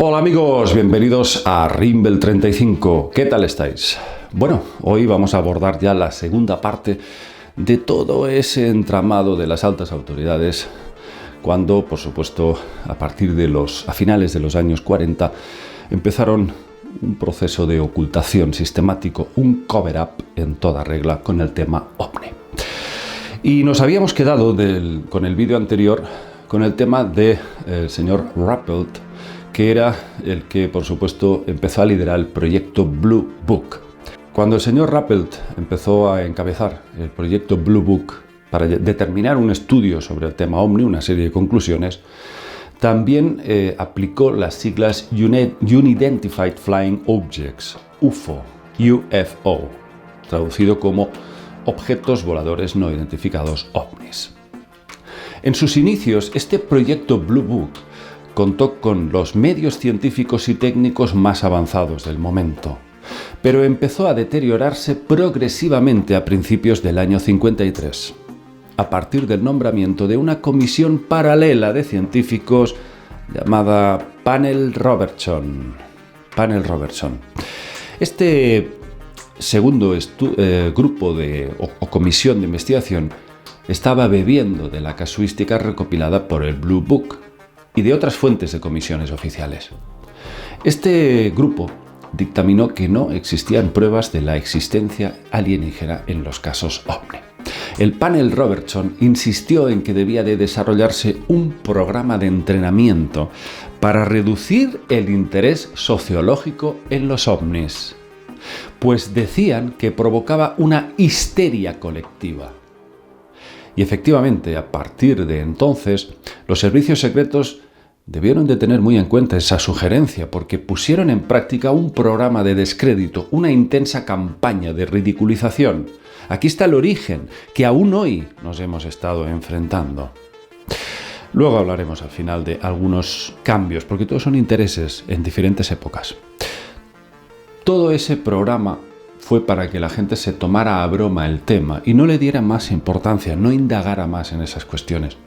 Hola amigos, bienvenidos a Rimbel 35. ¿Qué tal estáis? Bueno, hoy vamos a abordar ya la segunda parte de todo ese entramado de las altas autoridades cuando, por supuesto, a finales de los años 40 empezaron un proceso de ocultación sistemático, un cover-up en toda regla con el tema OVNI. Y nos habíamos quedado con el vídeo anterior con el tema del señor Rappelt, que era el que, por supuesto, empezó a liderar el proyecto Blue Book. Cuando el señor Rappelt empezó a encabezar el proyecto Blue Book para determinar un estudio sobre el tema OVNI, una serie de conclusiones, también aplicó las siglas Unidentified Flying Objects, UFO, traducido como Objetos Voladores No Identificados OVNIs. En sus inicios, este proyecto Blue Book contó con los medios científicos y técnicos más avanzados del momento, pero empezó a deteriorarse progresivamente a principios del año 53, a partir del nombramiento de una comisión paralela de científicos llamada Panel Robertson. Este segundo grupo o comisión de investigación estaba bebiendo de la casuística recopilada por el Blue Book y de otras fuentes de comisiones oficiales. Este grupo dictaminó que no existían pruebas de la existencia alienígena en los casos OVNI. El panel Robertson insistió en que debía de desarrollarse un programa de entrenamiento para reducir el interés sociológico en los OVNIs, pues decían que provocaba una histeria colectiva. Y efectivamente, a partir de entonces, los servicios secretos debieron de tener muy en cuenta esa sugerencia porque pusieron en práctica un programa de descrédito, una intensa campaña de ridiculización. Aquí está el origen que aún hoy nos hemos estado enfrentando. Luego hablaremos al final de algunos cambios, porque todos son intereses en diferentes épocas. Todo ese programa fue para que la gente se tomara a broma el tema y no le diera más importancia, no indagara más en esas cuestiones.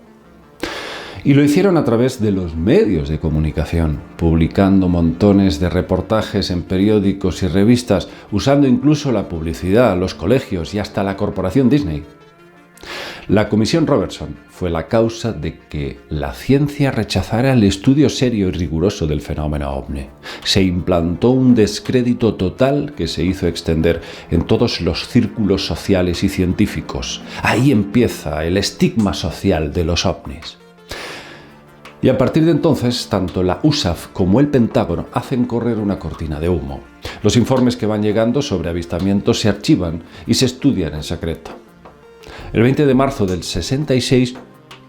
Y lo hicieron a través de los medios de comunicación, publicando montones de reportajes en periódicos y revistas, usando incluso la publicidad, los colegios y hasta la corporación Disney. La Comisión Robertson fue la causa de que la ciencia rechazara el estudio serio y riguroso del fenómeno OVNI. Se implantó un descrédito total que se hizo extender en todos los círculos sociales y científicos. Ahí empieza el estigma social de los OVNIs. Y a partir de entonces, tanto la USAF como el Pentágono hacen correr una cortina de humo. Los informes que van llegando sobre avistamientos se archivan y se estudian en secreto. El 20 de marzo del 66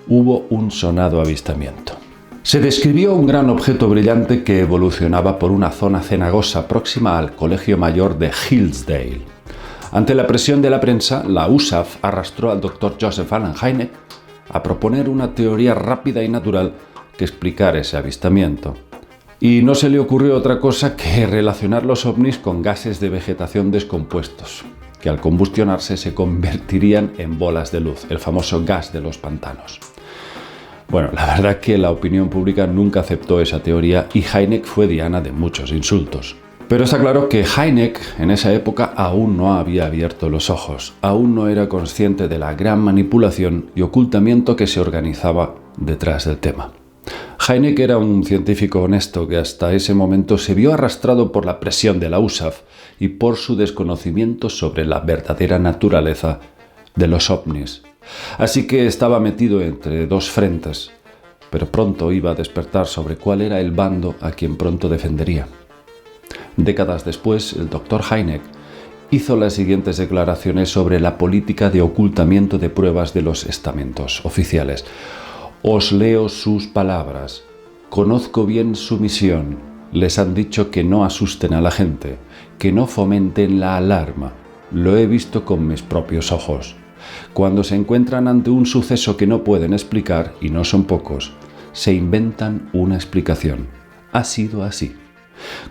hubo un sonado avistamiento. Se describió un gran objeto brillante que evolucionaba por una zona cenagosa próxima al Colegio Mayor de Hillsdale. Ante la presión de la prensa, la USAF arrastró al Dr. Joseph Allen Hynek a proponer una teoría rápida y natural que explicara ese avistamiento. Y no se le ocurrió otra cosa que relacionar los ovnis con gases de vegetación descompuestos, que al combustionarse se convertirían en bolas de luz, el famoso gas de los pantanos. Bueno, la verdad que la opinión pública nunca aceptó esa teoría y Hynek fue diana de muchos insultos. Pero está claro que Hynek en esa época aún no había abierto los ojos, aún no era consciente de la gran manipulación y ocultamiento que se organizaba detrás del tema. Hynek era un científico honesto que hasta ese momento se vio arrastrado por la presión de la USAF y por su desconocimiento sobre la verdadera naturaleza de los OVNIs. Así que estaba metido entre dos frentes, pero pronto iba a despertar sobre cuál era el bando a quien pronto defendería. Décadas después, el Dr. Hynek hizo las siguientes declaraciones sobre la política de ocultamiento de pruebas de los estamentos oficiales. Os leo sus palabras. Conozco bien su misión. Les han dicho que no asusten a la gente, que no fomenten la alarma. Lo he visto con mis propios ojos. Cuando se encuentran ante un suceso que no pueden explicar, y no son pocos, se inventan una explicación. Ha sido así.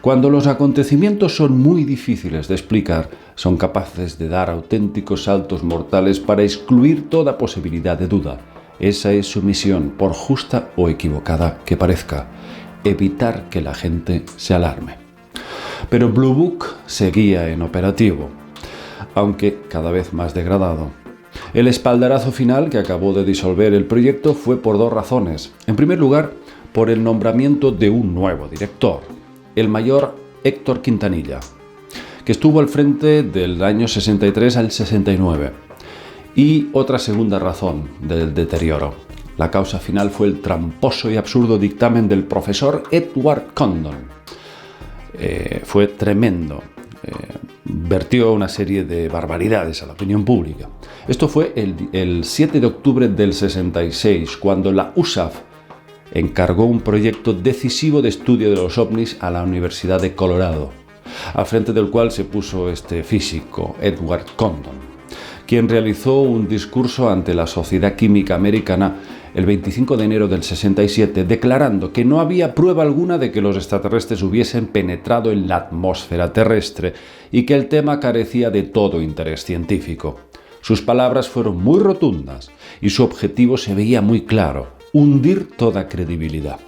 Cuando los acontecimientos son muy difíciles de explicar, son capaces de dar auténticos saltos mortales para excluir toda posibilidad de duda. Esa es su misión, por justa o equivocada que parezca. evitar que la gente se alarme. Pero Blue Book seguía en operativo, aunque cada vez más degradado. El espaldarazo final que acabó de disolver el proyecto fue por dos razones. En primer lugar, por el nombramiento de un nuevo director, el mayor Héctor Quintanilla, que estuvo al frente del año 63 al 69. Y otra segunda razón del deterioro. La causa final fue el tramposo y absurdo dictamen del profesor Edward Condon. Fue tremendo. Vertió una serie de barbaridades a la opinión pública. Esto fue el 7 de octubre del 66, cuando la USAF encargó un proyecto decisivo de estudio de los ovnis a la Universidad de Colorado, al frente del cual se puso este físico, Edward Condon, quien realizó un discurso ante la Sociedad Química Americana el 25 de enero del 67, declarando que no había prueba alguna de que los extraterrestres hubiesen penetrado en la atmósfera terrestre y que el tema carecía de todo interés científico. Sus palabras fueron muy rotundas y su objetivo se veía muy claro: hundir toda credibilidad.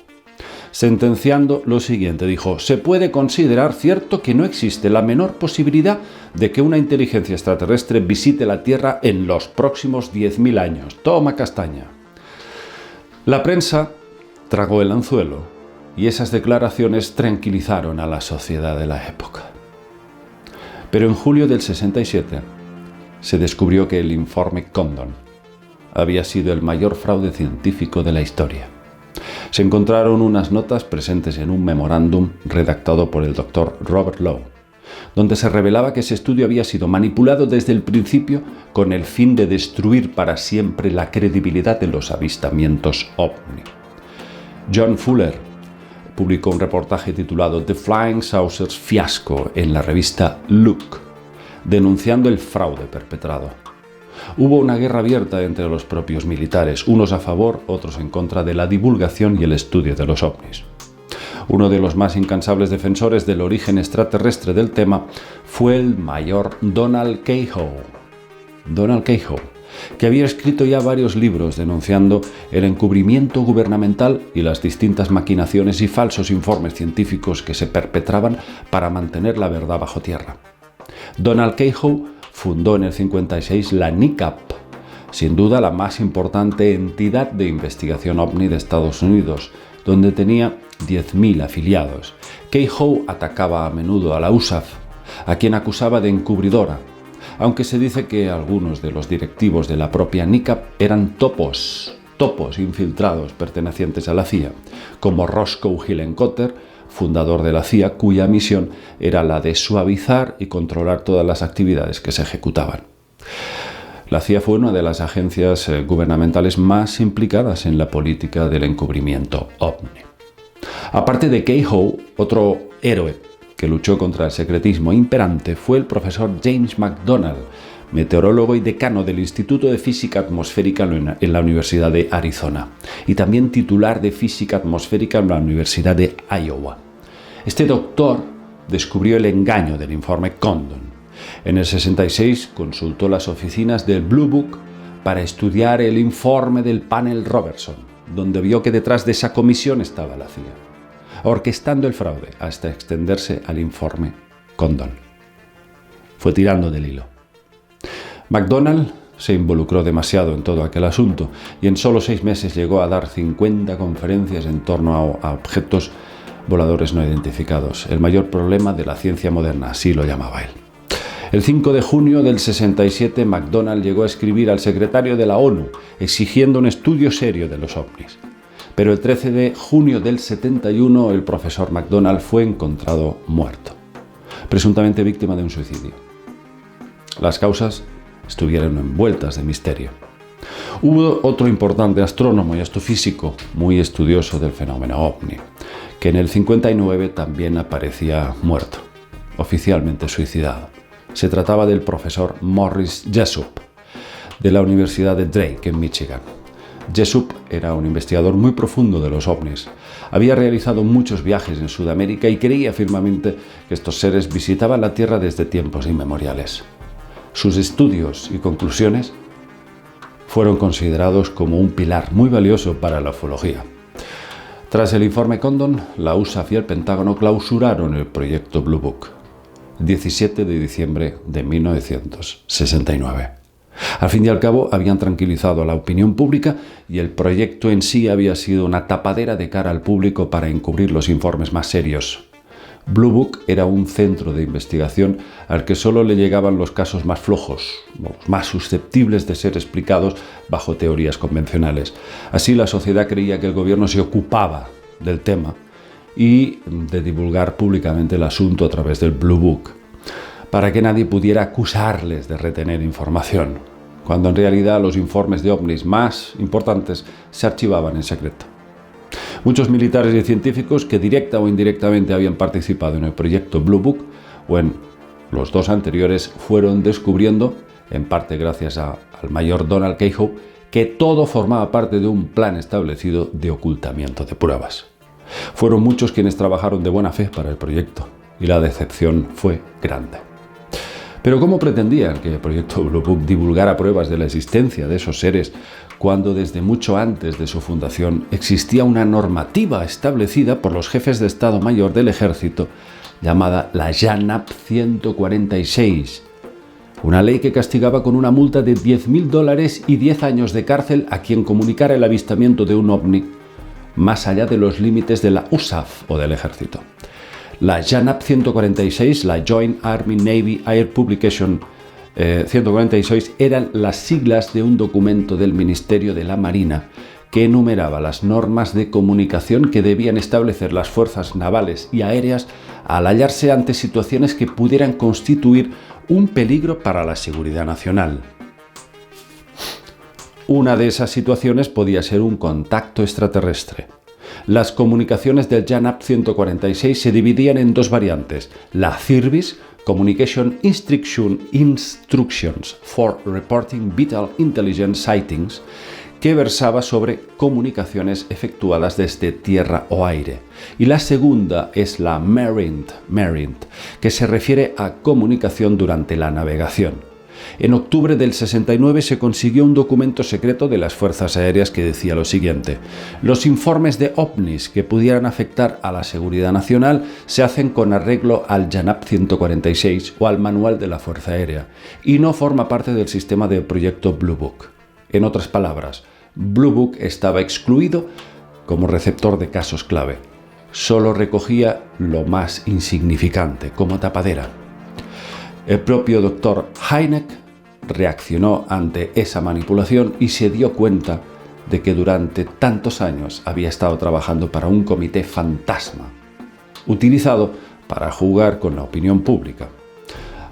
Sentenciando lo siguiente, dijo: se puede considerar cierto que no existe la menor posibilidad de que una inteligencia extraterrestre visite la Tierra en los próximos 10.000 años. Toma castaña. La prensa tragó el anzuelo y esas declaraciones tranquilizaron a la sociedad de la época. Pero en julio del 67 se descubrió que el informe Condon había sido el mayor fraude científico de la historia. Se encontraron unas notas presentes en un memorándum redactado por el doctor Robert Lowe, donde se revelaba que ese estudio había sido manipulado desde el principio con el fin de destruir para siempre la credibilidad de los avistamientos OVNI. John Fuller publicó un reportaje titulado The Flying Saucers Fiasco en la revista Look, denunciando el fraude perpetrado. Hubo una guerra abierta entre los propios militares, unos a favor, otros en contra de la divulgación y el estudio de los ovnis. Uno de los más incansables defensores del origen extraterrestre del tema fue el mayor Donald Keyhoe. Que había escrito ya varios libros denunciando el encubrimiento gubernamental y las distintas maquinaciones y falsos informes científicos que se perpetraban para mantener la verdad bajo tierra. Donald Keyhoe fundó en el 56 la NICAP, sin duda la más importante entidad de investigación ovni de Estados Unidos, donde tenía 10.000 afiliados. Keyhoe atacaba a menudo a la USAF, a quien acusaba de encubridora, aunque se dice que algunos de los directivos de la propia NICAP eran topos infiltrados pertenecientes a la CIA, como Roscoe Hillenkotter, fundador de la CIA, cuya misión era la de suavizar y controlar todas las actividades que se ejecutaban. La CIA fue una de las agencias gubernamentales más implicadas en la política del encubrimiento OVNI. Aparte de Keyhoe, otro héroe que luchó contra el secretismo imperante fue el profesor James McDonald, meteorólogo y decano del Instituto de Física Atmosférica en la Universidad de Arizona, y también titular de Física Atmosférica en la Universidad de Iowa. Este doctor descubrió el engaño del informe Condon. En el 66 consultó las oficinas del Blue Book para estudiar el informe del panel Robertson, donde vio que detrás de esa comisión estaba la CIA, orquestando el fraude hasta extenderse al informe Condon. Fue tirando del hilo. McDonald se involucró demasiado en todo aquel asunto y en solo 6 meses llegó a dar 50 conferencias en torno a objetos voladores no identificados, el mayor problema de la ciencia moderna, así lo llamaba él. El 5 de junio del 67, McDonald llegó a escribir al secretario de la ONU exigiendo un estudio serio de los ovnis. Pero el 13 de junio del 71, el profesor McDonald fue encontrado muerto, presuntamente víctima de un suicidio. Las causas estuvieron envueltas de misterio. Hubo otro importante astrónomo y astrofísico, muy estudioso del fenómeno OVNI, que en el 59 también aparecía muerto, oficialmente suicidado. Se trataba del profesor Morris Jessup, de la Universidad de Drake, en Michigan. Jessup era un investigador muy profundo de los ovnis. Había realizado muchos viajes en Sudamérica y creía firmemente que estos seres visitaban la Tierra desde tiempos inmemoriales. Sus estudios y conclusiones fueron considerados como un pilar muy valioso para la ufología. Tras el informe Condon, la USAF y el Pentágono clausuraron el proyecto Blue Book, 17 de diciembre de 1969. Al fin y al cabo, habían tranquilizado a la opinión pública y el proyecto en sí había sido una tapadera de cara al público para encubrir los informes más serios. Blue Book era un centro de investigación al que solo le llegaban los casos más flojos, los más susceptibles de ser explicados bajo teorías convencionales. Así, la sociedad creía que el gobierno se ocupaba del tema y de divulgar públicamente el asunto a través del Blue Book, para que nadie pudiera acusarles de retener información, cuando en realidad los informes de ovnis más importantes se archivaban en secreto. Muchos militares y científicos que directa o indirectamente habían participado en el proyecto Blue Book o en los dos anteriores fueron descubriendo, en parte gracias al mayor Donald Keyhoe, que todo formaba parte de un plan establecido de ocultamiento de pruebas. Fueron muchos quienes trabajaron de buena fe para el proyecto y la decepción fue grande. Pero ¿cómo pretendían que el proyecto Blue Book divulgara pruebas de la existencia de esos seres cuando desde mucho antes de su fundación existía una normativa establecida por los jefes de Estado Mayor del Ejército llamada la JANAP 146? Una ley que castigaba con una multa de $10.000 y 10 años de cárcel a quien comunicara el avistamiento de un ovni más allá de los límites de la USAF o del Ejército. La JANAP 146, la Joint Army Navy Air Publication 146, eran las siglas de un documento del Ministerio de la Marina que enumeraba las normas de comunicación que debían establecer las fuerzas navales y aéreas al hallarse ante situaciones que pudieran constituir un peligro para la seguridad nacional. Una de esas situaciones podía ser un contacto extraterrestre. Las comunicaciones del JANAP 146 se dividían en dos variantes: la CIRBIS, Communication Instructions for Reporting Vital Intelligence Sightings, que versaba sobre comunicaciones efectuadas desde tierra o aire, y la segunda es la MERINT, que se refiere a comunicación durante la navegación. En octubre del 69 se consiguió un documento secreto de las Fuerzas Aéreas que decía lo siguiente: los informes de ovnis que pudieran afectar a la seguridad nacional se hacen con arreglo al JANAP 146 o al Manual de la Fuerza Aérea y no forma parte del sistema del proyecto Blue Book. En otras palabras, Blue Book estaba excluido como receptor de casos clave. Solo recogía lo más insignificante, como tapadera. El propio Dr. Hynek reaccionó ante esa manipulación y se dio cuenta de que durante tantos años había estado trabajando para un comité fantasma, utilizado para jugar con la opinión pública.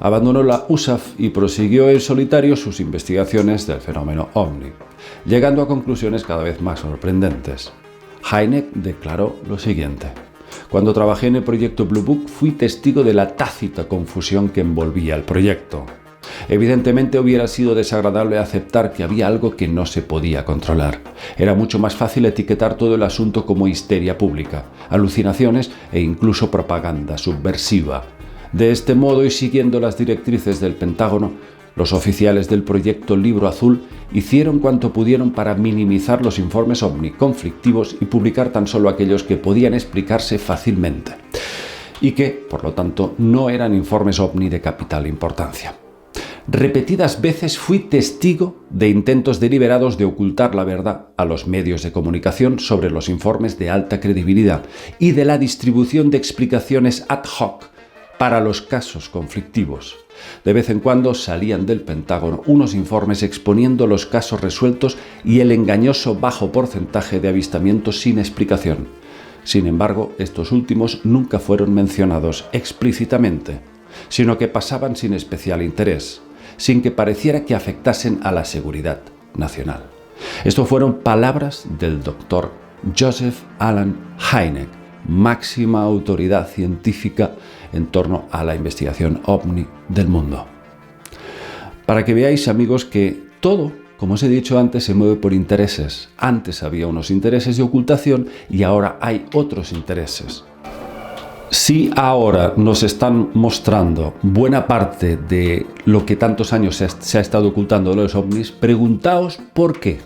Abandonó la USAF y prosiguió en solitario sus investigaciones del fenómeno ovni, llegando a conclusiones cada vez más sorprendentes. Hynek declaró lo siguiente: cuando trabajé en el proyecto Blue Book fui testigo de la tácita confusión que envolvía el proyecto. Evidentemente hubiera sido desagradable aceptar que había algo que no se podía controlar. Era mucho más fácil etiquetar todo el asunto como histeria pública, alucinaciones e incluso propaganda subversiva. De este modo, y siguiendo las directrices del Pentágono, los oficiales del proyecto Libro Azul hicieron cuanto pudieron para minimizar los informes ovni conflictivos y publicar tan solo aquellos que podían explicarse fácilmente y que, por lo tanto, no eran informes ovni de capital importancia. Repetidas veces fui testigo de intentos deliberados de ocultar la verdad a los medios de comunicación sobre los informes de alta credibilidad y de la distribución de explicaciones ad hoc para los casos conflictivos. De vez en cuando salían del Pentágono unos informes exponiendo los casos resueltos y el engañoso bajo porcentaje de avistamientos sin explicación. Sin embargo, estos últimos nunca fueron mencionados explícitamente, sino que pasaban sin especial interés, sin que pareciera que afectasen a la seguridad nacional. Estas fueron palabras del doctor Joseph Allen Hynek, máxima autoridad científica en torno a la investigación ovni del mundo. Para que veáis, amigos, que todo, como os he dicho antes, se mueve por intereses. Antes había unos intereses de ocultación y ahora hay otros intereses. Si ahora nos están mostrando buena parte de lo que tantos años se ha estado ocultando de los ovnis, preguntaos por qué.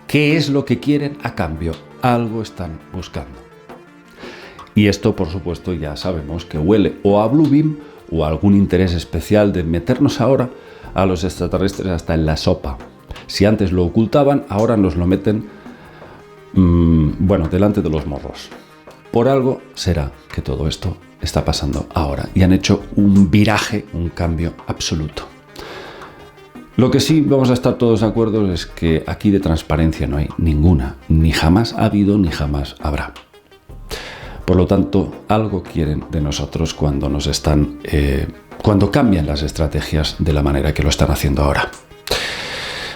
¿Qué es lo que quieren a cambio? algo están buscando. Y esto, por supuesto, ya sabemos que huele o a Bluebeam o a algún interés especial de meternos ahora a los extraterrestres hasta en la sopa. Si antes lo ocultaban, ahora nos lo meten, delante de los morros. Por algo será que todo esto está pasando ahora y han hecho un viraje, un cambio absoluto. Lo que sí vamos a estar todos de acuerdo es que aquí de transparencia no hay ninguna, ni jamás ha habido ni jamás habrá. Por lo tanto, algo quieren de nosotros cuando cuando cambian las estrategias de la manera que lo están haciendo ahora.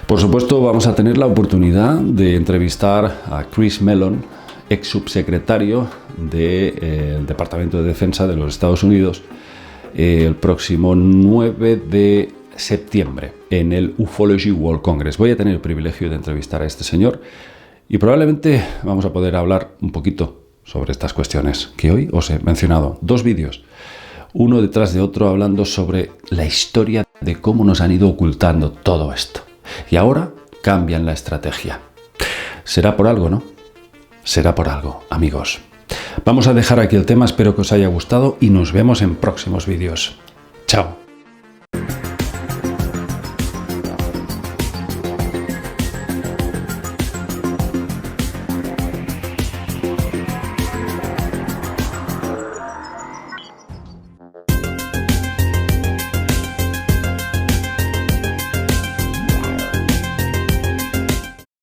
Por supuesto, vamos a tener la oportunidad de entrevistar a Chris Mellon, ex subsecretario del Departamento de Defensa de los Estados Unidos, el próximo 9 de septiembre en el Ufology World Congress. Voy a tener el privilegio de entrevistar a este señor y probablemente vamos a poder hablar un poquito sobre estas cuestiones que hoy os he mencionado. 2 vídeos, uno detrás de otro, hablando sobre la historia de cómo nos han ido ocultando todo esto. Y ahora cambian la estrategia. Será por algo, ¿no? Será por algo, amigos. Vamos a dejar aquí el tema, espero que os haya gustado y nos vemos en próximos vídeos. Chao.